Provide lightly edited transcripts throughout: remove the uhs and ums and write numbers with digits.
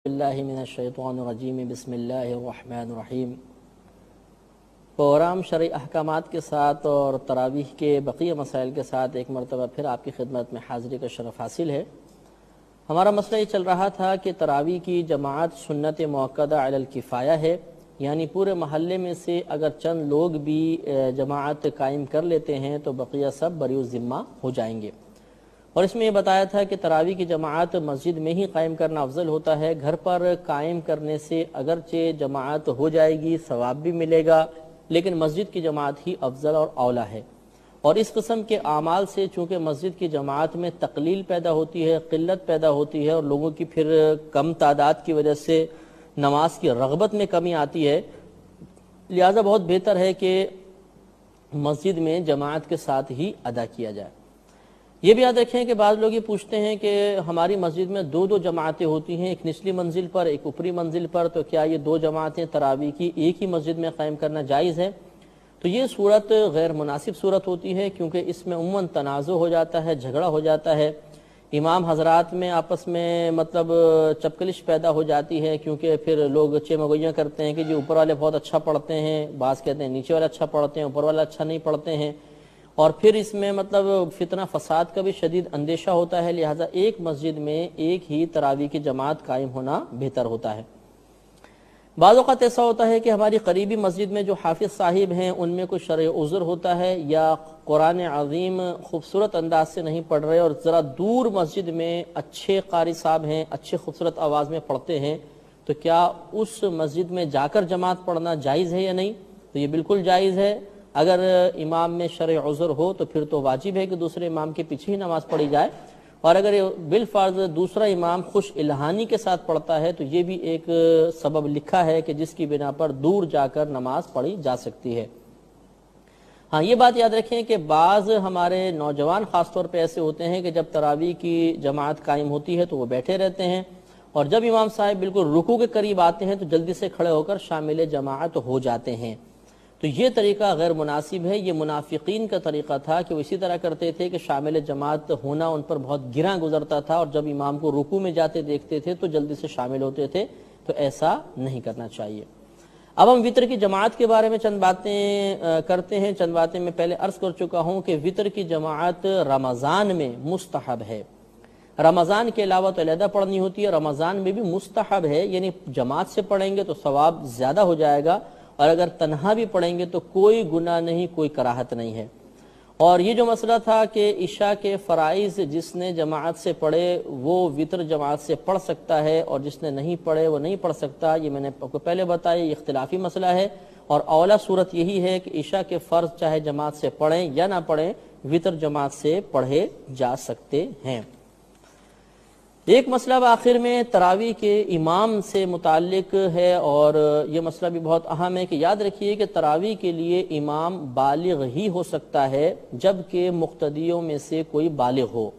باللہ من الشیطان الرجیم بسم اللہ الرحمن الرحیم۔ پروگرام شرعی احکامات کے ساتھ اور تراویح کے بقیہ مسائل کے ساتھ ایک مرتبہ پھر آپ کی خدمت میں حاضری کا شرف حاصل ہے۔ ہمارا مسئلہ یہ چل رہا تھا کہ تراویح کی جماعت سنت مؤکدہ علی الکفایہ ہے، یعنی پورے محلے میں سے اگر چند لوگ بھی جماعت قائم کر لیتے ہیں تو بقیہ سب بری الذمہ ہو جائیں گے۔ اور اس میں یہ بتایا تھا کہ تراویح کی جماعت مسجد میں ہی قائم کرنا افضل ہوتا ہے، گھر پر قائم کرنے سے اگرچہ جماعت ہو جائے گی، ثواب بھی ملے گا، لیکن مسجد کی جماعت ہی افضل اور اولیٰ ہے۔ اور اس قسم کے اعمال سے چونکہ مسجد کی جماعت میں تقلیل پیدا ہوتی ہے، قلت پیدا ہوتی ہے، اور لوگوں کی پھر کم تعداد کی وجہ سے نماز کی رغبت میں کمی آتی ہے، لہذا بہت بہتر ہے کہ مسجد میں جماعت کے ساتھ ہی ادا کیا جائے۔ یہ بھی یاد رکھیں کہ بعض لوگ یہ پوچھتے ہیں کہ ہماری مسجد میں دو جماعتیں ہوتی ہیں، ایک نچلی منزل پر ایک اوپری منزل پر، تو کیا یہ دو جماعتیں تراویح کی ایک ہی مسجد میں قائم کرنا جائز ہے؟ تو یہ صورت غیر مناسب صورت ہوتی ہے، کیونکہ اس میں عموماً تنازع ہو جاتا ہے، جھگڑا ہو جاتا ہے، امام حضرات میں آپس میں چپکلش پیدا ہو جاتی ہے، کیونکہ پھر لوگ چمگویاں کرتے ہیں کہ جی اوپر والے بہت اچھا پڑھتے ہیں، بعض کہتے ہیں نیچے والے اچھا پڑھتے ہیں، اوپر والے اچھا نہیں پڑھتے ہیں، اور پھر اس میں فتنہ فساد کا بھی شدید اندیشہ ہوتا ہے، لہٰذا ایک مسجد میں ایک ہی تراویح کی جماعت قائم ہونا بہتر ہوتا ہے۔ بعض اوقات ایسا ہوتا ہے کہ ہماری قریبی مسجد میں جو حافظ صاحب ہیں ان میں کوئی شرعی عذر ہوتا ہے، یا قرآن عظیم خوبصورت انداز سے نہیں پڑھ رہے اور ذرا دور مسجد میں اچھے قاری صاحب ہیں، اچھے خوبصورت آواز میں پڑھتے ہیں، تو کیا اس مسجد میں جا کر جماعت پڑھنا جائز ہے یا نہیں؟ تو یہ بالکل جائز ہے۔ اگر امام میں شرعی عذر ہو تو پھر تو واجب ہے کہ دوسرے امام کے پیچھے ہی نماز پڑھی جائے، اور اگر بالفرض دوسرا امام خوش الہانی کے ساتھ پڑھتا ہے تو یہ بھی ایک سبب لکھا ہے کہ جس کی بنا پر دور جا کر نماز پڑھی جا سکتی ہے۔ ہاں، یہ بات یاد رکھیں کہ بعض ہمارے نوجوان خاص طور پہ ایسے ہوتے ہیں کہ جب تراویح کی جماعت قائم ہوتی ہے تو وہ بیٹھے رہتے ہیں، اور جب امام صاحب بالکل رکوع کے قریب آتے ہیں تو جلدی سے کھڑے ہو کر شامل جماعت ہو جاتے ہیں۔ تو یہ طریقہ غیر مناسب ہے، یہ منافقین کا طریقہ تھا کہ وہ اسی طرح کرتے تھے کہ شامل جماعت ہونا ان پر بہت گراں گزرتا تھا، اور جب امام کو رکوع میں جاتے دیکھتے تھے تو جلدی سے شامل ہوتے تھے، تو ایسا نہیں کرنا چاہیے۔ اب ہم وطر کی جماعت کے بارے میں چند باتیں کرتے ہیں۔ چند باتیں میں پہلے عرض کر چکا ہوں کہ وطر کی جماعت رمضان میں مستحب ہے، رمضان کے علاوہ تو علیحدہ پڑھنی ہوتی ہے، رمضان میں بھی مستحب ہے، یعنی جماعت سے پڑھیں گے تو ثواب زیادہ ہو جائے گا، اور اگر تنہا بھی پڑھیں گے تو کوئی گناہ نہیں، کوئی کراہت نہیں ہے۔ اور یہ جو مسئلہ تھا کہ عشاء کے فرائض جس نے جماعت سے پڑھے وہ وطر جماعت سے پڑھ سکتا ہے، اور جس نے نہیں پڑھے وہ نہیں پڑھ سکتا، یہ میں نے آپ کو پہلے بتایا، یہ اختلافی مسئلہ ہے، اور اولیٰ صورت یہی ہے کہ عشاء کے فرض چاہے جماعت سے پڑھیں یا نہ پڑھیں، وطر جماعت سے پڑھے جا سکتے ہیں۔ ایک مسئلہ آخر میں تراویح کے امام سے متعلق ہے، اور یہ مسئلہ بھی بہت اہم ہے کہ یاد رکھیے کہ تراویح کے لیے امام بالغ ہی ہو سکتا ہے جبکہ مقتدیوں میں سے کوئی بالغ ہو،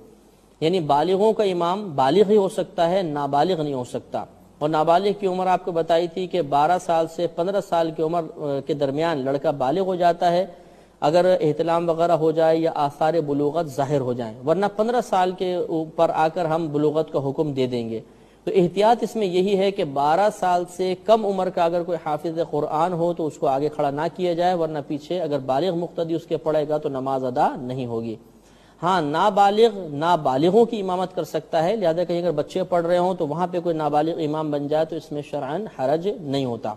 یعنی بالغوں کا امام بالغ ہی ہو سکتا ہے، نابالغ نہیں ہو سکتا۔ اور نابالغ کی عمر آپ کو بتائی تھی کہ 12 سال سے 15 سال کی عمر کے درمیان لڑکا بالغ ہو جاتا ہے اگر احتلام وغیرہ ہو جائے یا آثار بلوغت ظاہر ہو جائیں، ورنہ 15 سال کے اوپر آ کر ہم بلوغت کا حکم دے دیں گے۔ تو احتیاط اس میں یہی ہے کہ 12 سال سے کم عمر کا اگر کوئی حافظ قرآن ہو تو اس کو آگے کھڑا نہ کیا جائے، ورنہ پیچھے اگر بالغ مقتدی اس کے پڑھے گا تو نماز ادا نہیں ہوگی۔ ہاں، نابالغوں کی امامت کر سکتا ہے، لہذا کہیں اگر بچے پڑھ رہے ہوں تو وہاں پہ کوئی نابالغ امام بن جائے تو اس میں شرعاً حرج نہیں ہوتا۔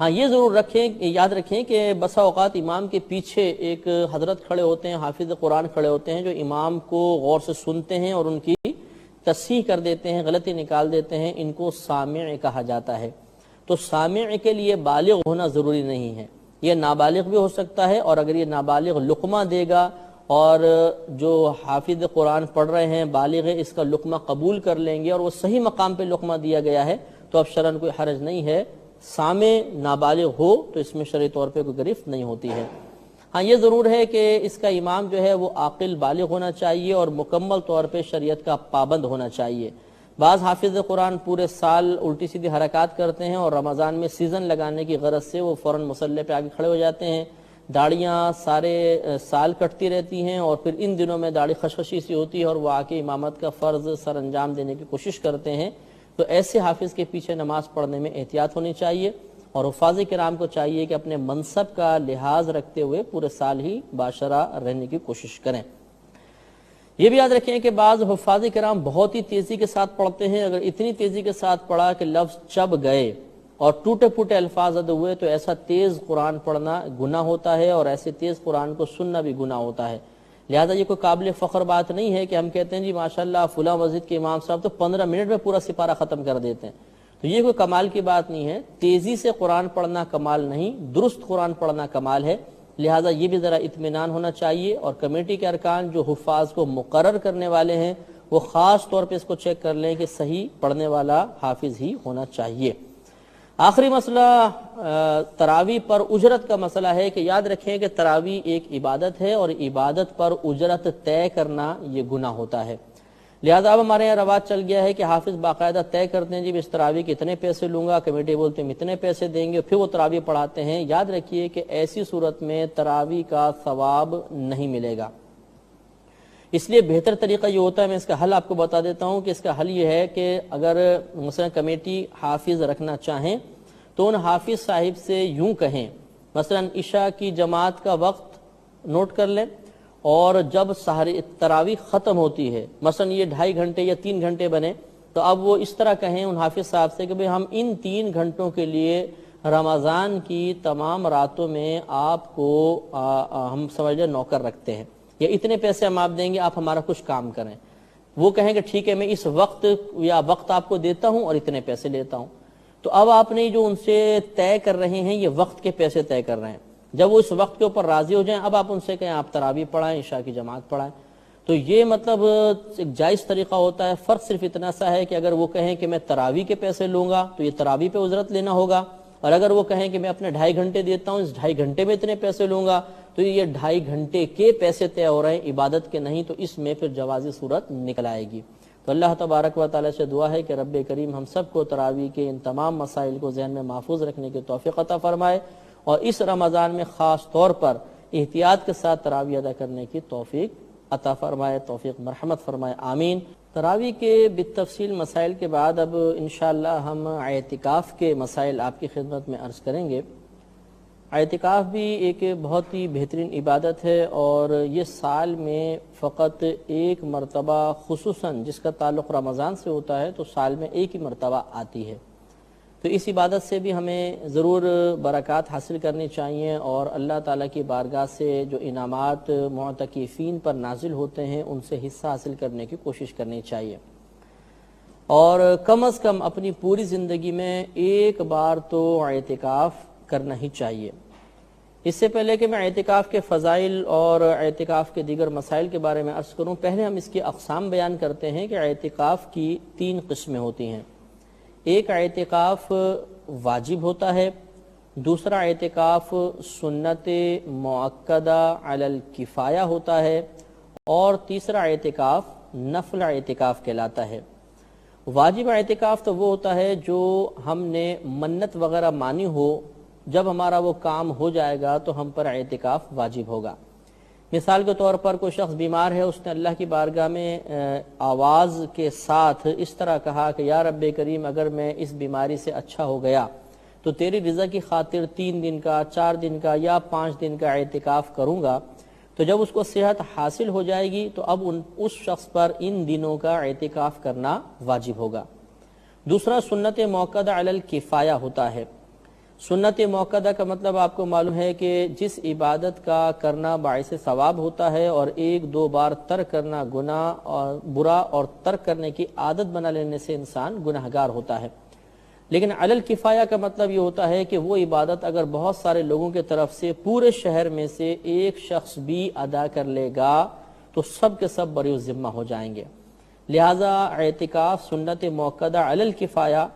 ہاں، یہ ضرور یاد رکھیں کہ بسا اوقات امام کے پیچھے ایک حضرت کھڑے ہوتے ہیں، حافظ قرآن کھڑے ہوتے ہیں، جو امام کو غور سے سنتے ہیں اور ان کی تصحیح کر دیتے ہیں، غلطی نکال دیتے ہیں، ان کو سامع کہا جاتا ہے۔ تو سامع کے لیے بالغ ہونا ضروری نہیں ہے، یہ نابالغ بھی ہو سکتا ہے، اور اگر یہ نابالغ لقمہ دے گا اور جو حافظ قرآن پڑھ رہے ہیں بالغ اس کا لقمہ قبول کر لیں گے اور وہ صحیح مقام پہ لقمہ دیا گیا ہے تو اب شرعاً کوئی حرج نہیں ہے۔ سامع نابالغ ہو تو اس میں شرعی طور پہ کوئی گرفت نہیں ہوتی ہے۔ ہاں، یہ ضرور ہے کہ اس کا امام جو ہے وہ عاقل بالغ ہونا چاہیے اور مکمل طور پہ شریعت کا پابند ہونا چاہیے۔ بعض حافظ قرآن پورے سال الٹی سیدھی حرکات کرتے ہیں اور رمضان میں سیزن لگانے کی غرض سے وہ فوراً مصلی پہ آگے کھڑے ہو جاتے ہیں، داڑیاں سارے سال کٹتی رہتی ہیں، اور پھر ان دنوں میں داڑھی خشخشی سی ہوتی ہے اور وہ آ کے امامت کا فرض سر انجام دینے کی کوشش کرتے ہیں۔ تو ایسے حافظ کے پیچھے نماز پڑھنے میں احتیاط ہونی چاہیے، اور حفاظ کرام کو چاہیے کہ اپنے منصب کا لحاظ رکھتے ہوئے پورے سال ہی باشرہ رہنے کی کوشش کریں۔ یہ بھی یاد رکھیں کہ بعض حفاظ کرام بہت ہی تیزی کے ساتھ پڑھتے ہیں، اگر اتنی تیزی کے ساتھ پڑھا کہ لفظ چب گئے اور ٹوٹے پھوٹے الفاظ ادا ہوئے تو ایسا تیز قرآن پڑھنا گناہ ہوتا ہے، اور ایسے تیز قرآن کو سننا بھی گناہ ہوتا ہے۔ لہذا یہ کوئی قابل فخر بات نہیں ہے کہ ہم کہتے ہیں جی ماشاءاللہ فلاں مسجد کے امام صاحب تو 15 منٹ میں پورا سپارہ ختم کر دیتے ہیں، تو یہ کوئی کمال کی بات نہیں ہے۔ تیزی سے قرآن پڑھنا کمال نہیں، درست قرآن پڑھنا کمال ہے۔ لہٰذا یہ بھی ذرا اطمینان ہونا چاہیے، اور کمیٹی کے ارکان جو حفاظ کو مقرر کرنے والے ہیں وہ خاص طور پہ اس کو چیک کر لیں کہ صحیح پڑھنے والا حافظ ہی ہونا چاہیے۔ آخری مسئلہ تراویح پر اجرت کا مسئلہ ہے کہ یاد رکھیں کہ تراویح ایک عبادت ہے، اور عبادت پر اجرت طے کرنا یہ گناہ ہوتا ہے۔ لہذا اب ہمارے یہاں رواج چل گیا ہے کہ حافظ باقاعدہ طے کرتے ہیں جی اس تراویح کے اتنے پیسے لوں گا، کمیٹی بولتے ہیں اتنے پیسے دیں گے، پھر وہ تراویح پڑھاتے ہیں۔ یاد رکھیے کہ ایسی صورت میں تراویح کا ثواب نہیں ملے گا، اس لیے بہتر طریقہ یہ ہوتا ہے، میں اس کا حل آپ کو بتا دیتا ہوں کہ اس کا حل یہ ہے کہ اگر مثلا کمیٹی حافظ رکھنا چاہیں تو ان حافظ صاحب سے یوں کہیں، مثلا عشاء کی جماعت کا وقت نوٹ کر لیں، اور جب تراویح ختم ہوتی ہے، مثلا یہ 2.5 گھنٹے یا 3 گھنٹے بنے، تو اب وہ اس طرح کہیں ان حافظ صاحب سے کہ بھئی ہم ان 3 گھنٹوں کے لیے رمضان کی تمام راتوں میں آپ کو ہم سمجھ لیں نوکر رکھتے ہیں، یا اتنے پیسے ہم آپ دیں گے، آپ ہمارا کچھ کام کریں۔ وہ کہیں کہ ٹھیک ہے میں اس وقت یا وقت آپ کو دیتا ہوں اور اتنے پیسے لیتا ہوں، تو اب آپ نے جو ان سے طے کر رہے ہیں یہ وقت کے پیسے طے کر رہے ہیں، جب وہ اس وقت کے اوپر راضی ہو جائیں اب آپ ان سے کہیں آپ تراویح پڑھائیں، عشاء کی جماعت پڑھائیں، تو یہ مطلب ایک جائز طریقہ ہوتا ہے۔ فرق صرف اتنا سا ہے کہ اگر وہ کہیں کہ میں تراویح کے پیسے لوں گا تو یہ تراویح پہ اجرت لینا ہوگا، اور اگر وہ کہیں کہ میں اپنے 2.5 گھنٹے دیتا ہوں، اس 2.5 گھنٹے میں اتنے پیسے لوں گا، تو یہ 2.5 گھنٹے کے پیسے طے ہو رہے ہیں، عبادت کے نہیں، تو اس میں پھر جوازی صورت نکل آئے گی۔ تو اللہ تبارک و تعالی سے دعا ہے کہ رب کریم ہم سب کو تراویح کے ان تمام مسائل کو ذہن میں محفوظ رکھنے کی توفیق عطا فرمائے، اور اس رمضان میں خاص طور پر احتیاط کے ساتھ تراویح ادا کرنے کی توفیق عطا فرمائے، توفیق مرحمت فرمائے، آمین۔ تراویح کے بالتفصیل مسائل کے بعد اب انشاءاللہ ہم اعتکاف کے مسائل آپ کی خدمت میں عرض کریں گے۔ اعتکاف بھی ایک بہت ہی بہترین عبادت ہے، اور یہ سال میں فقط ایک مرتبہ، خصوصاً جس کا تعلق رمضان سے ہوتا ہے تو سال میں ایک ہی مرتبہ آتی ہے، تو اس عبادت سے بھی ہمیں ضرور برکات حاصل کرنی چاہیے، اور اللہ تعالیٰ کی بارگاہ سے جو انعامات معتکفین پر نازل ہوتے ہیں ان سے حصہ حاصل کرنے کی کوشش کرنی چاہیے، اور کم از کم اپنی پوری زندگی میں ایک بار تو اعتکاف کرنا ہی چاہیے۔ اس سے پہلے کہ میں اعتکاف کے فضائل اور اعتکاف کے دیگر مسائل کے بارے میں عرض کروں، پہلے ہم اس کی اقسام بیان کرتے ہیں کہ اعتکاف کی 3 قسمیں ہوتی ہیں۔ ایک اعتکاف واجب ہوتا ہے، دوسرا اعتکاف سنت مؤکدہ علی الکفایہ ہوتا ہے، اور تیسرا اعتکاف نفل اعتکاف کہلاتا ہے۔ واجب اعتکاف تو وہ ہوتا ہے جو ہم نے منت وغیرہ مانی ہو، جب ہمارا وہ کام ہو جائے گا تو ہم پر اعتکاف واجب ہوگا۔ مثال کے طور پر کوئی شخص بیمار ہے، اس نے اللہ کی بارگاہ میں آواز کے ساتھ اس طرح کہا کہ یا رب کریم اگر میں اس بیماری سے اچھا ہو گیا تو تیری رضا کی خاطر 3 دن کا، 4 دن کا یا 5 دن کا اعتکاف کروں گا، تو جب اس کو صحت حاصل ہو جائے گی تو اب اس شخص پر ان دنوں کا اعتکاف کرنا واجب ہوگا۔ دوسرا سنت موقدہ علی الکفایہ ہوتا ہے۔ سنت موقدہ کا مطلب آپ کو معلوم ہے کہ جس عبادت کا کرنا باعث ثواب ہوتا ہے اور 1-2 بار ترک کرنا گناہ اور برا اور ترک کرنے کی عادت بنا لینے سے انسان گناہگار ہوتا ہے، لیکن علی الکفایہ کا مطلب یہ ہوتا ہے کہ وہ عبادت اگر بہت سارے لوگوں کے طرف سے پورے شہر میں سے ایک شخص بھی ادا کر لے گا تو سب کے سب بری ذمہ ہو جائیں گے۔ لہذا اعتکاف سنت موقدہ علی الکفایہ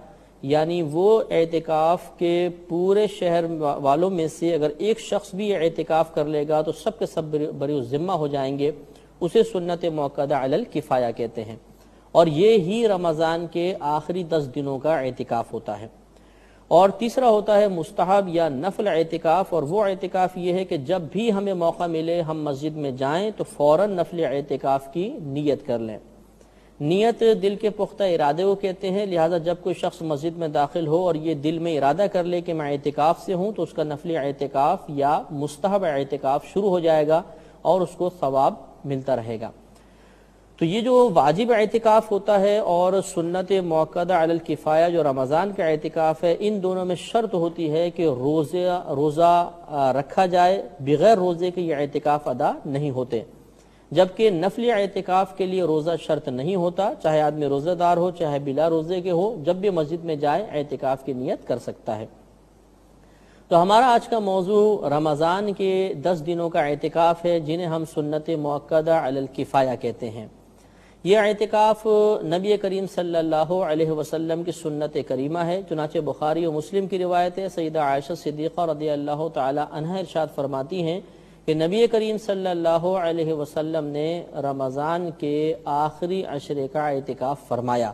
یعنی وہ اعتکاف کے پورے شہر والوں میں سے اگر ایک شخص بھی اعتکاف کر لے گا تو سب کے سب بری ذمہ ہو جائیں گے، اسے سنت موقدہ علی الکفایہ کہتے ہیں، اور یہ ہی رمضان کے آخری 10 دنوں کا اعتکاف ہوتا ہے۔ اور تیسرا ہوتا ہے مستحب یا نفل اعتکاف، اور وہ اعتکاف یہ ہے کہ جب بھی ہمیں موقع ملے ہم مسجد میں جائیں تو فوراً نفل اعتکاف کی نیت کر لیں۔ نیت دل کے پختہ ارادے کو کہتے ہیں، لہٰذا جب کوئی شخص مسجد میں داخل ہو اور یہ دل میں ارادہ کر لے کہ میں اعتکاف سے ہوں، تو اس کا نفلی اعتکاف یا مستحب اعتکاف شروع ہو جائے گا اور اس کو ثواب ملتا رہے گا۔ تو یہ جو واجب اعتکاف ہوتا ہے اور سنت موقدہ علی الکفایہ جو رمضان کا اعتکاف ہے، ان دونوں میں شرط ہوتی ہے کہ روزہ رکھا جائے، بغیر روزے کے یہ اعتکاف ادا نہیں ہوتے، جبکہ نفلی اعتکاف کے لیے روزہ شرط نہیں ہوتا، چاہے آدمی روزہ دار ہو چاہے بلا روزے کے ہو، جب بھی مسجد میں جائے اعتکاف کی نیت کر سکتا ہے۔ تو ہمارا آج کا موضوع رمضان کے 10 دنوں کا اعتکاف ہے، جنہیں ہم سنت موقدہ علی الکفایہ کہتے ہیں۔ یہ اعتکاف نبی کریم صلی اللہ علیہ وسلم کی سنت کریمہ ہے، چنانچہ بخاری و مسلم کی روایت ہے۔ سیدہ عائشہ صدیقہ رضی اللہ تعالی عنہا ارشاد فرماتی ہیں کہ نبی کریم صلی اللہ علیہ وسلم نے رمضان کے آخری عشرے کا اعتکاف فرمایا،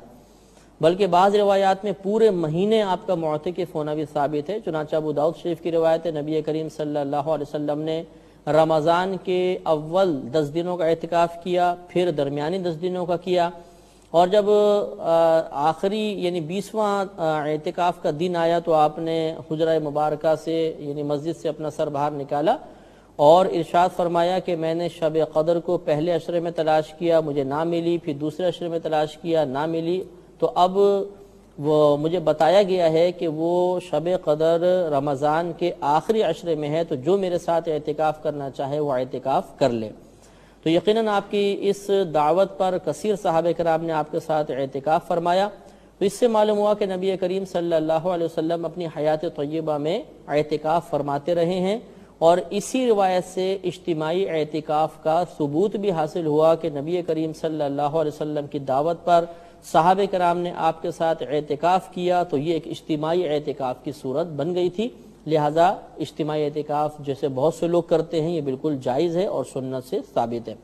بلکہ بعض روایات میں پورے مہینے آپ کا معتکف ہونا بھی ثابت ہے۔ چنانچہ ابو داؤد شریف کی روایت ہے، نبی کریم صلی اللہ علیہ وسلم نے رمضان کے اول 10 دنوں کا اعتکاف کیا، پھر درمیانی 10 دنوں کا کیا، اور جب آخری یعنی 20واں اعتکاف کا دن آیا تو آپ نے حجرہ مبارکہ سے یعنی مسجد سے اپنا سر باہر نکالا اور ارشاد فرمایا کہ میں نے شب قدر کو پہلے عشرے میں تلاش کیا، مجھے نہ ملی، پھر دوسرے عشرے میں تلاش کیا، نہ ملی، تو اب وہ مجھے بتایا گیا ہے کہ وہ شب قدر رمضان کے آخری عشرے میں ہے، تو جو میرے ساتھ اعتکاف کرنا چاہے وہ اعتکاف کر لے۔ تو یقیناً آپ کی اس دعوت پر کثیر صحابہ کرام نے آپ کے ساتھ اعتکاف فرمایا۔ تو اس سے معلوم ہوا کہ نبی کریم صلی اللہ علیہ وسلم اپنی حیات طیبہ میں اعتکاف فرماتے رہے ہیں، اور اسی روایت سے اجتماعی اعتکاف کا ثبوت بھی حاصل ہوا کہ نبی کریم صلی اللہ علیہ وسلم کی دعوت پر صحابہ کرام نے آپ کے ساتھ اعتکاف کیا، تو یہ ایک اجتماعی اعتکاف کی صورت بن گئی تھی، لہذا اجتماعی اعتکاف جیسے بہت سے لوگ کرتے ہیں یہ بالکل جائز ہے اور سنت سے ثابت ہے۔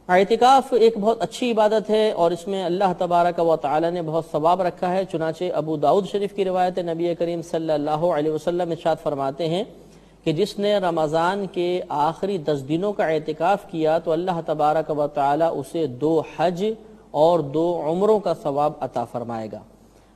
اعتکاف ایک بہت اچھی عبادت ہے اور اس میں اللہ تبارک و تعالی نے بہت ثواب رکھا ہے، چنانچہ ابو داؤد شریف کی روایت ہے، نبی کریم صلی اللہ علیہ وسلم ارشاد فرماتے ہیں کہ جس نے رمضان کے آخری 10 دنوں کا اعتکاف کیا تو اللہ تبارک و تعالی اسے 2 حج اور 2 عمروں کا ثواب عطا فرمائے گا۔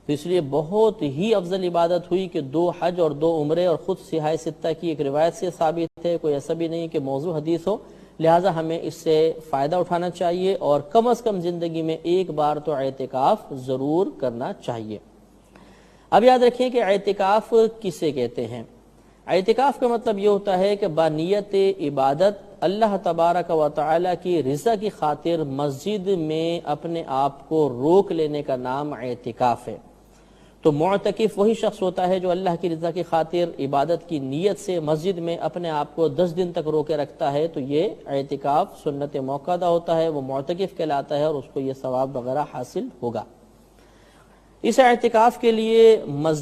تو اس لیے بہت ہی افضل عبادت ہوئی کہ 2 حج اور 2 عمرے، اور خود صحیح ستہ کی ایک روایت سے ثابت ہے، کوئی ایسا بھی نہیں کہ موضوع حدیث ہو، لہٰذا ہمیں اس سے فائدہ اٹھانا چاہیے اور کم از کم زندگی میں ایک بار تو اعتکاف ضرور کرنا چاہیے۔ اب یاد رکھیں کہ اعتکاف کسے کہتے ہیں۔ اعتکاف کا مطلب یہ ہوتا ہے کہ بنیت عبادت اللہ تبارک و تعالی کی رضا کی خاطر مسجد میں اپنے آپ کو روک لینے کا نام اعتکاف ہے۔ تو معتکف وہی شخص ہوتا ہے جو اللہ کی رضا کی خاطر عبادت کی نیت سے مسجد میں اپنے آپ کو 10 دن تک روکے رکھتا ہے، تو یہ اعتکاف سنت موقدہ ہوتا ہے، وہ معتکف کہلاتا ہے اور اس کو یہ ثواب وغیرہ حاصل ہوگا۔ اس اعتکاف کے لیے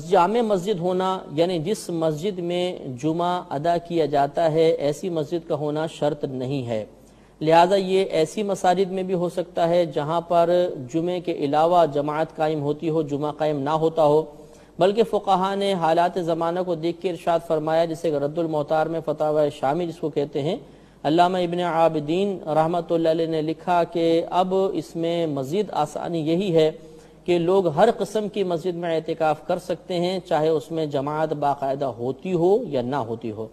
جامع مسجد ہونا، یعنی جس مسجد میں جمعہ ادا کیا جاتا ہے ایسی مسجد کا ہونا شرط نہیں ہے، لہذا یہ ایسی مساجد میں بھی ہو سکتا ہے جہاں پر جمعے کے علاوہ جماعت قائم ہوتی ہو، جمعہ قائم نہ ہوتا ہو، بلکہ فقہا نے حالات زمانہ کو دیکھ کے ارشاد فرمایا، جسے رد المحتار میں فتاوی شامی جس کو کہتے ہیں، علامہ ابن عابدین رحمۃ اللہ علیہ نے لکھا کہ اب اس میں مزید آسانی یہی ہے کہ لوگ ہر قسم کی مسجد میں اعتکاف کر سکتے ہیں، چاہے اس میں جماعت باقاعدہ ہوتی ہو یا نہ ہوتی ہو۔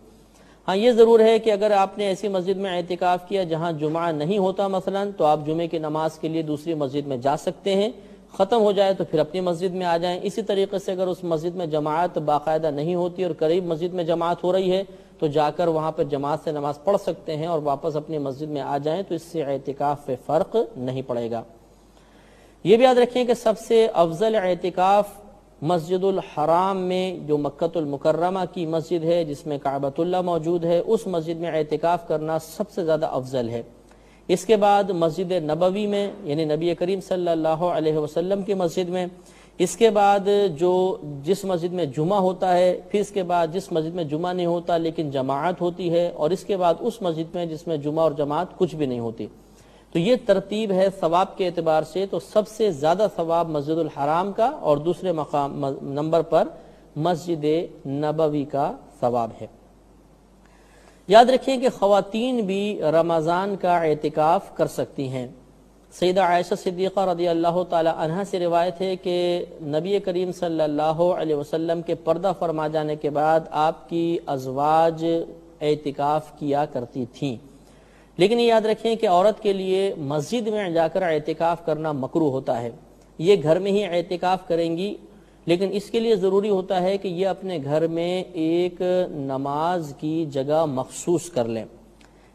ہاں یہ ضرور ہے کہ اگر آپ نے ایسی مسجد میں اعتکاف کیا جہاں جمعہ نہیں ہوتا مثلا، تو آپ جمعے کی نماز کے لیے دوسری مسجد میں جا سکتے ہیں، ختم ہو جائے تو پھر اپنی مسجد میں آ جائیں۔ اسی طریقے سے اگر اس مسجد میں جماعت باقاعدہ نہیں ہوتی اور قریب مسجد میں جماعت ہو رہی ہے تو جا کر وہاں پر جماعت سے نماز پڑھ سکتے ہیں اور واپس اپنی مسجد میں آ جائیں، تو اس سے اعتکاف پہ فرق نہیں پڑے گا۔ یہ بھی یاد رکھیں کہ سب سے افضل اعتکاف مسجد الحرام میں، جو مکہ المکرمہ کی مسجد ہے جس میں کعبۃ اللہ موجود ہے، اس مسجد میں اعتکاف کرنا سب سے زیادہ افضل ہے۔ اس کے بعد مسجد نبوی میں، یعنی نبی کریم صلی اللہ علیہ وسلم کی مسجد میں، اس کے بعد جس مسجد میں جمعہ ہوتا ہے، پھر اس کے بعد جس مسجد میں جمعہ نہیں ہوتا لیکن جماعت ہوتی ہے، اور اس کے بعد اس مسجد میں جس میں جمعہ اور جماعت کچھ بھی نہیں ہوتی۔ تو یہ ترتیب ہے ثواب کے اعتبار سے، تو سب سے زیادہ ثواب مسجد الحرام کا اور دوسرے نمبر پر مسجد نبوی کا ثواب ہے۔ یاد رکھیں کہ خواتین بھی رمضان کا اعتکاف کر سکتی ہیں۔ سیدہ عائشہ صدیقہ رضی اللہ تعالی عنہا سے روایت ہے کہ نبی کریم صلی اللہ علیہ وسلم کے پردہ فرما جانے کے بعد آپ کی ازواج اعتکاف کیا کرتی تھیں، لیکن یہ یاد رکھیں کہ عورت کے لیے مسجد میں جا کر اعتکاف کرنا مکروہ ہوتا ہے۔ یہ گھر میں ہی اعتکاف کریں گی، لیکن اس کے لیے ضروری ہوتا ہے کہ یہ اپنے گھر میں ایک نماز کی جگہ مخصوص کر لیں،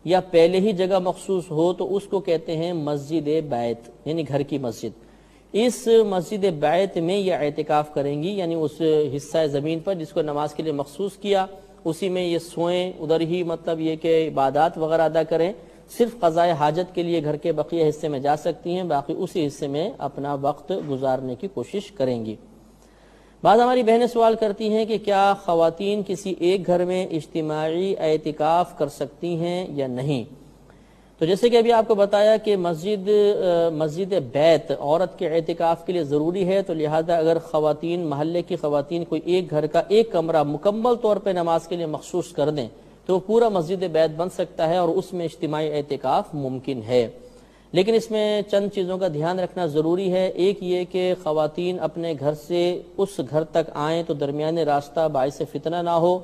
یا پہلے ہی جگہ مخصوص ہو تو اس کو کہتے ہیں مسجد بیت، یعنی گھر کی مسجد۔ اس مسجد بیت میں یہ اعتکاف کریں گی، یعنی اس حصہ زمین پر جس کو نماز کے لیے مخصوص کیا اسی میں یہ سوئیں، ادھر ہی مطلب یہ کہ عبادات وغیرہ ادا کریں۔ صرف قضاء حاجت کے لیے گھر کے بقیہ حصے میں جا سکتی ہیں، باقی اسی حصے میں اپنا وقت گزارنے کی کوشش کریں گی۔ بعض ہماری بہنیں سوال کرتی ہیں کہ کیا خواتین کسی ایک گھر میں اجتماعی اعتکاف کر سکتی ہیں یا نہیں؟ تو جیسے کہ ابھی آپ کو بتایا کہ مسجد بیت عورت کے اعتکاف کے لیے ضروری ہے، تو لہذا اگر خواتین محلے کی خواتین کوئی ایک گھر کا ایک کمرہ مکمل طور پہ نماز کے لیے مخصوص کر دیں تو وہ پورا مسجد بیت بن سکتا ہے اور اس میں اجتماعی اعتکاف ممکن ہے۔ لیکن اس میں چند چیزوں کا دھیان رکھنا ضروری ہے۔ ایک یہ کہ خواتین اپنے گھر سے اس گھر تک آئیں تو درمیانے راستہ باعث فتنہ نہ ہو۔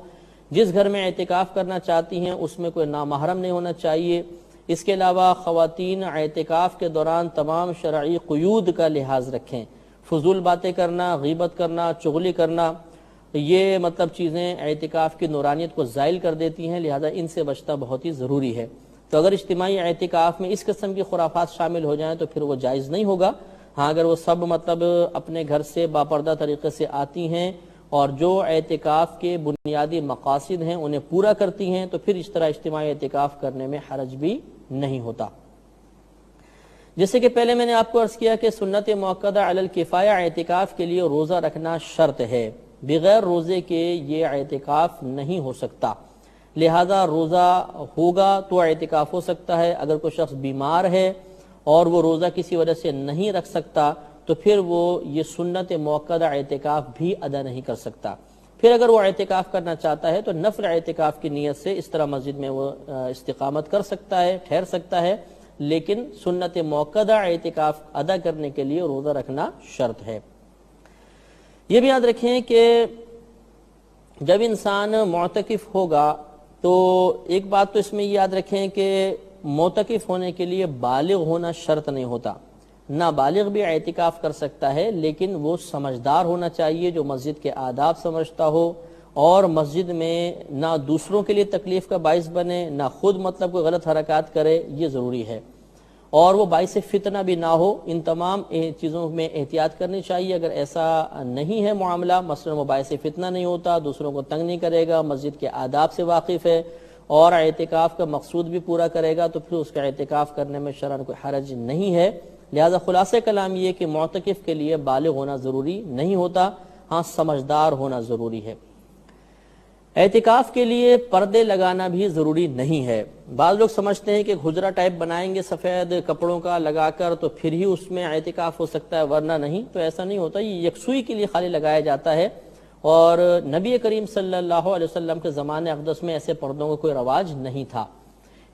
جس گھر میں اعتکاف کرنا چاہتی ہیں اس میں کوئی نامحرم نہیں ہونا چاہیے۔ اس کے علاوہ خواتین اعتکاف کے دوران تمام شرعی قیود کا لحاظ رکھیں۔ فضول باتیں کرنا، غیبت کرنا، چغلی کرنا، یہ مطلب چیزیں اعتکاف کی نورانیت کو زائل کر دیتی ہیں، لہذا ان سے بچنا بہت ہی ضروری ہے۔ تو اگر اجتماعی اعتکاف میں اس قسم کی خرافات شامل ہو جائیں تو پھر وہ جائز نہیں ہوگا۔ ہاں اگر وہ سب مطلب اپنے گھر سے باپردہ طریقے سے آتی ہیں اور جو اعتکاف کے بنیادی مقاصد ہیں انہیں پورا کرتی ہیں تو پھر اس طرح اجتماعی اعتکاف کرنے میں حرج بھی نہیں ہوتا۔ جیسے کہ پہلے میں نے آپ کو عرض کیا کہ سنت مؤکدہ علی الکفایہ اعتکاف کے لیے روزہ رکھنا شرط ہے، بغیر روزے کے یہ اعتکاف نہیں ہو سکتا۔ لہذا روزہ ہوگا تو اعتکاف ہو سکتا ہے۔ اگر کوئی شخص بیمار ہے اور وہ روزہ کسی وجہ سے نہیں رکھ سکتا تو پھر وہ یہ سنت مؤکدہ اعتکاف بھی ادا نہیں کر سکتا۔ پھر اگر وہ اعتکاف کرنا چاہتا ہے تو نفل اعتکاف کی نیت سے اس طرح مسجد میں وہ استقامت کر سکتا ہے، ٹھہر سکتا ہے، لیکن سنت مؤکدہ اعتکاف ادا کرنے کے لیے روزہ رکھنا شرط ہے۔ یہ بھی یاد رکھیں کہ جب انسان معتکف ہوگا تو ایک بات تو اس میں یاد رکھیں کہ معتکف ہونے کے لیے بالغ ہونا شرط نہیں ہوتا۔ نابالغ بھی اعتکاف کر سکتا ہے، لیکن وہ سمجھدار ہونا چاہیے جو مسجد کے آداب سمجھتا ہو اور مسجد میں نہ دوسروں کے لیے تکلیف کا باعث بنے، نہ خود مطلب کوئی غلط حرکات کرے، یہ ضروری ہے۔ اور وہ باعث فتنہ بھی نہ ہو، ان تمام چیزوں میں احتیاط کرنی چاہیے۔ اگر ایسا نہیں ہے معاملہ، مثلا وہ باعث فتنہ نہیں ہوتا، دوسروں کو تنگ نہیں کرے گا، مسجد کے آداب سے واقف ہے اور اعتکاف کا مقصود بھی پورا کرے گا تو پھر اس کا اعتکاف کرنے میں شرعاً کوئی حرج نہیں ہے۔ لہذا خلاصہ کلام یہ کہ معتکف کے لیے بالغ ہونا ضروری نہیں ہوتا، ہاں سمجھدار ہونا ضروری ہے۔ اعتکاف کے لیے پردے لگانا بھی ضروری نہیں ہے۔ بعض لوگ سمجھتے ہیں کہ حجرہ ٹائپ بنائیں گے سفید کپڑوں کا لگا کر تو پھر ہی اس میں اعتکاف ہو سکتا ہے، ورنہ نہیں۔ تو ایسا نہیں ہوتا، یہ یکسوئی کے لیے خالی لگایا جاتا ہے، اور نبی کریم صلی اللہ علیہ وسلم کے زمانے اقدس میں ایسے پردوں کا کوئی رواج نہیں تھا۔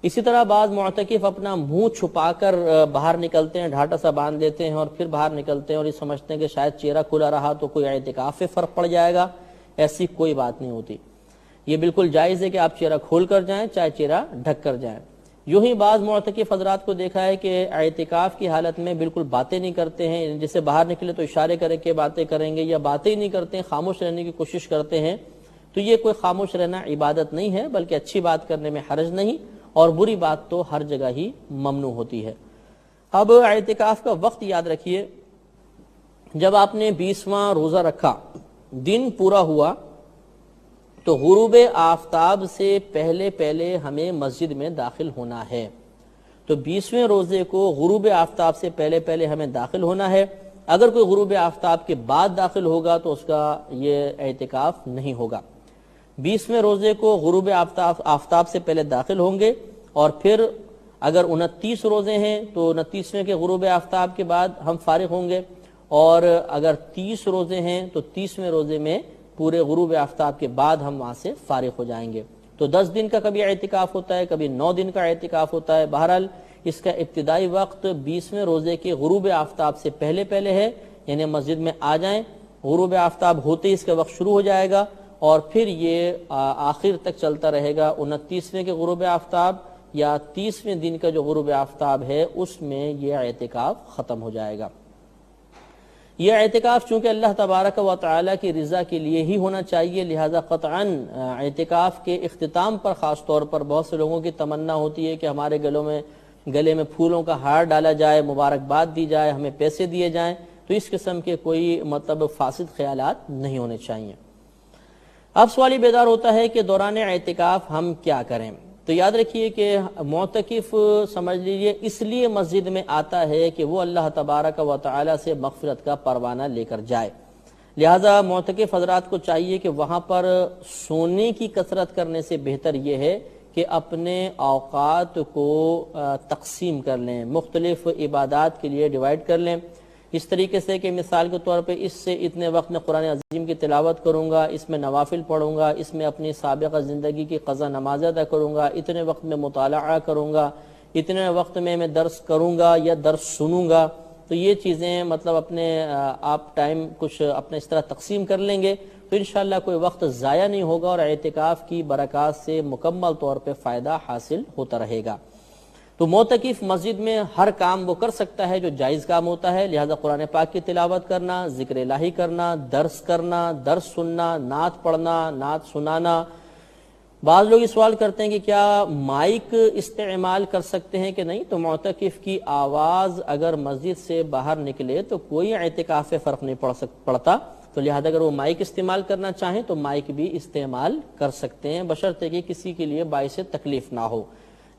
اسی طرح بعض معتکف اپنا منہ چھپا کر باہر نکلتے ہیں، ڈھاٹا سا باندھ دیتے ہیں اور پھر باہر نکلتے ہیں اور یہ سمجھتے ہیں کہ شاید چہرہ کھلا رہا تو کوئی اعتکاف پہ فرق پڑ جائے گا۔ ایسی کوئی بات نہیں ہوتی، یہ بالکل جائز ہے کہ آپ چہرہ کھول کر جائیں چاہے چہرہ ڈھک کر جائیں۔ یوں ہی بعض معتکف حضرات کو دیکھا ہے کہ اعتکاف کی حالت میں بالکل باتیں نہیں کرتے ہیں، جسے باہر نکلے تو اشارے کریں کہ باتیں کریں گے، یا باتیں ہی نہیں کرتے ہیں، خاموش رہنے کی کوشش کرتے ہیں۔ تو یہ کوئی خاموش رہنا عبادت نہیں ہے، بلکہ اچھی بات کرنے میں حرج نہیں، اور بری بات تو ہر جگہ ہی ممنوع ہوتی ہے۔ اب اعتکاف کا وقت یاد رکھیے، جب آپ نے 20واں روزہ رکھا، دن پورا ہوا تو غروب آفتاب سے پہلے ہمیں مسجد میں داخل ہونا ہے۔ تو 20ویں روزے کو غروب آفتاب سے پہلے ہمیں داخل ہونا ہے۔ اگر کوئی غروب آفتاب کے بعد داخل ہوگا تو اس کا یہ اعتکاف نہیں ہوگا۔ 20ویں روزے کو غروب آفتاب سے پہلے داخل ہوں گے، اور پھر اگر 29 روزے ہیں تو 29ویں کے غروب آفتاب کے بعد ہم فارغ ہوں گے، اور اگر 30 روزے ہیں تو 30ویں روزے میں پورے غروب آفتاب کے بعد ہم وہاں سے فارغ ہو جائیں گے۔ تو 10 دن کا کبھی اعتکاف ہوتا ہے، کبھی 9 دن کا اعتکاف ہوتا ہے۔ بہرحال اس کا ابتدائی وقت 20ویں روزے کے غروب آفتاب سے پہلے ہے، یعنی مسجد میں آ جائیں، غروب آفتاب ہوتے ہی اس کا وقت شروع ہو جائے گا اور پھر یہ آخر تک چلتا رہے گا۔ 29ویں کے غروب آفتاب یا 30ویں دن کا جو غروب آفتاب ہے اس میں یہ اعتکاف ختم ہو جائے گا۔ یہ اعتکاف چونکہ اللہ تبارک و تعالیٰ کی رضا کے لیے ہی ہونا چاہیے، لہذا قطعاً اعتکاف کے اختتام پر خاص طور پر بہت سے لوگوں کی تمنا ہوتی ہے کہ ہمارے گلے میں پھولوں کا ہار ڈالا جائے، مبارکباد دی جائے، ہمیں پیسے دیے جائیں، تو اس قسم کے کوئی فاسد خیالات نہیں ہونے چاہیے۔ اب سوال یہ بیدار ہوتا ہے کہ دوران اعتکاف ہم کیا کریں؟ تو یاد رکھیے کہ معتکف سمجھ لیجئے اس لیے مسجد میں آتا ہے کہ وہ اللہ تبارک و تعالی سے مغفرت کا پروانہ لے کر جائے، لہذا معتکف حضرات کو چاہیے کہ وہاں پر سونے کی کثرت کرنے سے بہتر یہ ہے کہ اپنے اوقات کو تقسیم کر لیں، مختلف عبادات کے لیے ڈیوائیڈ کر لیں، اس طریقے سے کہ مثال کے طور پہ اس سے اتنے وقت میں قرآن عظیم کی تلاوت کروں گا، اس میں نوافل پڑھوں گا، اس میں اپنی سابقہ زندگی کی قضا نماز ادا کروں گا، اتنے وقت میں مطالعہ کروں گا، اتنے وقت میں درس کروں گا یا درس سنوں گا۔ تو یہ چیزیں اپنے آپ ٹائم کچھ اپنے اس طرح تقسیم کر لیں گے تو انشاءاللہ کوئی وقت ضائع نہیں ہوگا اور اعتکاف کی برکات سے مکمل طور پہ فائدہ حاصل ہوتا رہے گا۔ تو معتکف مسجد میں ہر کام وہ کر سکتا ہے جو جائز کام ہوتا ہے، لہذا قرآن پاک کی تلاوت کرنا، ذکر الہی کرنا، درس سننا، نعت پڑھنا، نعت سنانا۔ بعض لوگ یہ سوال کرتے ہیں کہ کیا مائک استعمال کر سکتے ہیں کہ نہیں؟ تو معتکف کی آواز اگر مسجد سے باہر نکلے تو کوئی اعتکاف سے فرق نہیں پڑتا، تو لہذا اگر وہ مائک استعمال کرنا چاہیں تو مائک بھی استعمال کر سکتے ہیں، بشرطے کہ کسی کے لیے باعث تکلیف نہ ہو،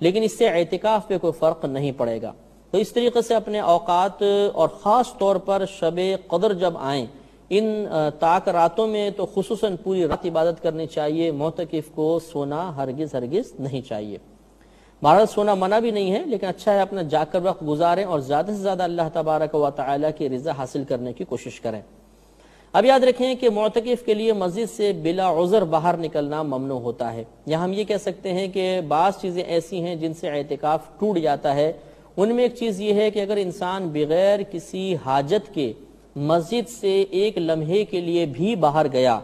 لیکن اس سے اعتکاف پہ کوئی فرق نہیں پڑے گا۔ تو اس طریقے سے اپنے اوقات اور خاص طور پر شب قدر جب آئیں، ان تاک راتوں میں تو خصوصاً پوری رات عبادت کرنی چاہیے، معتکف کو سونا ہرگز نہیں چاہیے۔ بہرحال سونا منع بھی نہیں ہے، لیکن اچھا ہے اپنا جا کر وقت گزاریں اور زیادہ سے زیادہ اللہ تبارک و تعالی کی رضا حاصل کرنے کی کوشش کریں۔ اب یاد رکھیں کہ معتکف کے لیے مسجد سے بلا عذر باہر نکلنا ممنوع ہوتا ہے۔ یہاں ہم یہ کہہ سکتے ہیں کہ بعض چیزیں ایسی ہیں جن سے اعتکاف ٹوٹ جاتا ہے، ان میں ایک چیز یہ ہے کہ اگر انسان بغیر کسی حاجت کے مسجد سے ایک لمحے کے لیے بھی باہر گیا،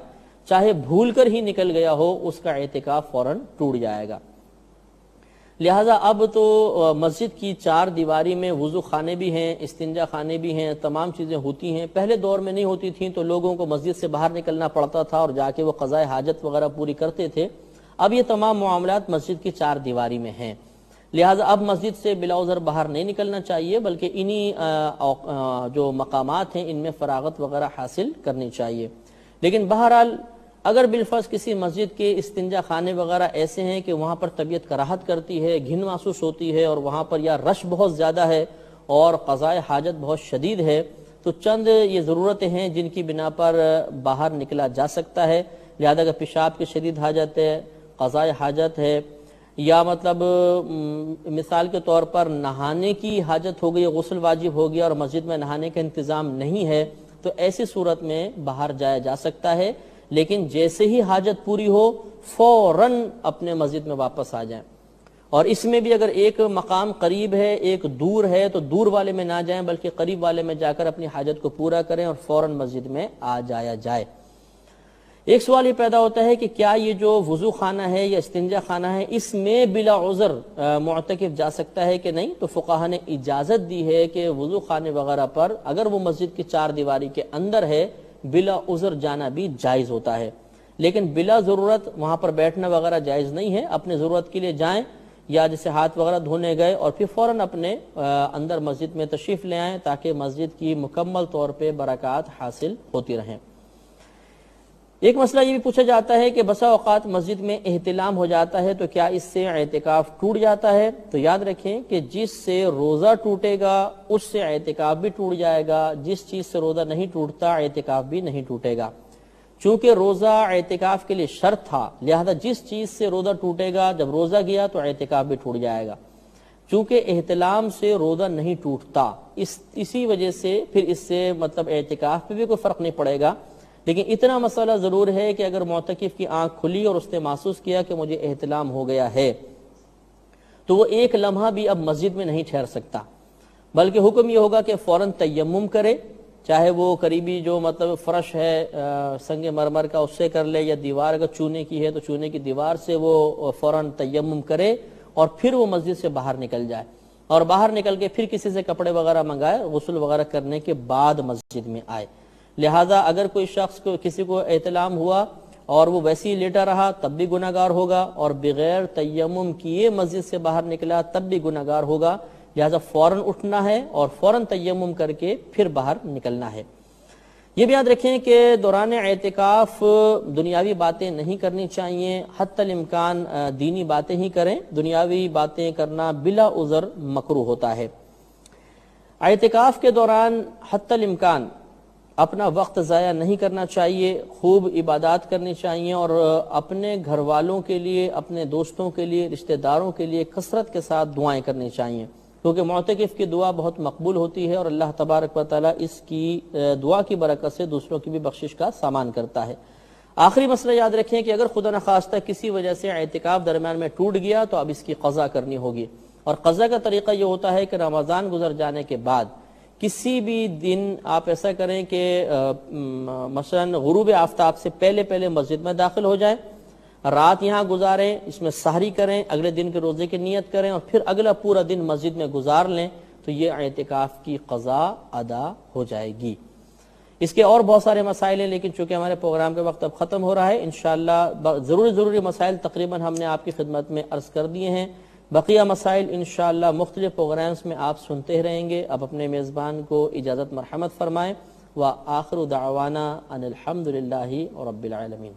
چاہے بھول کر ہی نکل گیا ہو، اس کا اعتکاف فوراً ٹوٹ جائے گا۔ لہٰذا اب تو مسجد کی چار دیواری میں وضو خانے بھی ہیں، استنجا خانے بھی ہیں، تمام چیزیں ہوتی ہیں۔ پہلے دور میں نہیں ہوتی تھیں تو لوگوں کو مسجد سے باہر نکلنا پڑتا تھا اور جا کے وہ قضائے حاجت وغیرہ پوری کرتے تھے۔ اب یہ تمام معاملات مسجد کی چار دیواری میں ہیں، لہٰذا اب مسجد سے بلا عذر باہر نہیں نکلنا چاہیے، بلکہ انہی جو مقامات ہیں ان میں فراغت وغیرہ حاصل کرنی چاہیے۔ لیکن بہرحال اگر بالفرض کسی مسجد کے استنجا خانے وغیرہ ایسے ہیں کہ وہاں پر طبیعت کراہت کرتی ہے، گھن محسوس ہوتی ہے اور وہاں پر یا رش بہت زیادہ ہے اور قضائے حاجت بہت شدید ہے، تو چند یہ ضرورتیں ہیں جن کی بنا پر باہر نکلا جا سکتا ہے۔ لہذا اگر پیشاب کی شدید حاجت ہے، قضائے حاجت ہے، یا مثال کے طور پر نہانے کی حاجت ہو گئی، غسل واجب ہو گیا اور مسجد میں نہانے کا انتظام نہیں ہے، تو ایسی صورت میں باہر جایا جا سکتا ہے، لیکن جیسے ہی حاجت پوری ہو فوراً اپنے مسجد میں واپس آ جائیں۔ اور اس میں بھی اگر ایک مقام قریب ہے ایک دور ہے تو دور والے میں نہ جائیں بلکہ قریب والے میں جا کر اپنی حاجت کو پورا کریں اور فوراً مسجد میں آ جایا جائے۔ ایک سوال یہ پیدا ہوتا ہے کہ کیا یہ جو وضو خانہ ہے یا استنجا خانہ ہے اس میں بلا عذر معتکف جا سکتا ہے کہ نہیں؟ تو فقہا نے اجازت دی ہے کہ وضو خانے وغیرہ پر اگر وہ مسجد کی چار دیواری کے اندر ہے بلا عذر جانا بھی جائز ہوتا ہے، لیکن بلا ضرورت وہاں پر بیٹھنا وغیرہ جائز نہیں ہے۔ اپنے ضرورت کے لیے جائیں یا جیسے ہاتھ وغیرہ دھونے گئے اور پھر فوراً اپنے اندر مسجد میں تشریف لے آئیں تاکہ مسجد کی مکمل طور پہ برکات حاصل ہوتی رہیں۔ ایک مسئلہ یہ بھی پوچھا جاتا ہے کہ بسا اوقات مسجد میں احتلام ہو جاتا ہے تو کیا اس سے اعتکاف ٹوٹ جاتا ہے؟ تو یاد رکھیں کہ جس سے روزہ ٹوٹے گا اس سے اعتکاف بھی ٹوٹ جائے گا، جس چیز سے روزہ نہیں ٹوٹتا اعتکاف بھی نہیں ٹوٹے گا۔ چونکہ روزہ اعتکاف کے لیے شرط تھا، لہذا جس چیز سے روزہ ٹوٹے گا جب روزہ گیا تو اعتکاف بھی ٹوٹ جائے گا۔ چونکہ احتلام سے روزہ نہیں ٹوٹتا، اسی وجہ سے پھر اس سے اعتکاف پہ بھی کوئی فرق نہیں پڑے گا، لیکن اتنا مسئلہ ضرور ہے کہ اگر معتکف کی آنکھ کھلی اور اس نے محسوس کیا کہ مجھے احتلام ہو گیا ہے تو وہ ایک لمحہ بھی اب مسجد میں نہیں ٹھہر سکتا، بلکہ حکم یہ ہوگا کہ فوراً تیمم کرے، چاہے وہ قریبی جو مطلب فرش ہے سنگ مرمر کا اس سے کر لے، یا دیوار اگر چونے کی ہے تو چونے کی دیوار سے وہ فوراً تیمم کرے، اور پھر وہ مسجد سے باہر نکل جائے، اور باہر نکل کے پھر کسی سے کپڑے وغیرہ منگائے، غسل وغیرہ کرنے کے بعد مسجد میں آئے۔ لہٰذا اگر کوئی شخص کو کسی کو احتلام ہوا اور وہ ویسے ہی لیٹا رہا تب بھی گناہگار ہوگا، اور بغیر تیمم کیے مسجد سے باہر نکلا تب بھی گناہگار ہوگا۔ لہٰذا فوراً اٹھنا ہے اور فوراً تیمم کر کے پھر باہر نکلنا ہے۔ یہ بھی یاد رکھیں کہ دوران اعتکاف دنیاوی باتیں نہیں کرنی چاہیے، حتی الامکان دینی باتیں ہی کریں، دنیاوی باتیں کرنا بلا عذر مکروہ ہوتا ہے۔ اعتکاف کے دوران حتی الامکان اپنا وقت ضائع نہیں کرنا چاہیے، خوب عبادات کرنی چاہیے، اور اپنے گھر والوں کے لیے، اپنے دوستوں کے لیے، رشتہ داروں کے لیے کثرت کے ساتھ دعائیں کرنی چاہیے، کیونکہ معتکف کی دعا بہت مقبول ہوتی ہے، اور اللہ تبارک و تعالیٰ اس کی دعا کی برکت سے دوسروں کی بھی بخشش کا سامان کرتا ہے۔ آخری مسئلہ یاد رکھیں کہ اگر خدا نخواستہ کسی وجہ سے اعتکاف درمیان میں ٹوٹ گیا تو اب اس کی قضا کرنی ہوگی، اور قضا کا طریقہ یہ ہوتا ہے کہ رمضان گزر جانے کے بعد کسی بھی دن آپ ایسا کریں کہ مثلا غروب آفتاب سے پہلے مسجد میں داخل ہو جائیں، رات یہاں گزاریں، اس میں سحری کریں، اگلے دن کے روزے کی نیت کریں، اور پھر اگلا پورا دن مسجد میں گزار لیں، تو یہ اعتکاف کی قضا ادا ہو جائے گی۔ اس کے اور بہت سارے مسائل ہیں، لیکن چونکہ ہمارے پروگرام کا وقت اب ختم ہو رہا ہے، انشاءاللہ ضروری مسائل تقریباً ہم نے آپ کی خدمت میں عرض کر دیے ہیں۔ بقیہ مسائل انشاءاللہ مختلف پروگرامز میں آپ سنتے رہیں گے۔ اب اپنے میزبان کو اجازت مرحمت فرمائیں، وآخر دعوانا ان الحمدللہ رب العالمین۔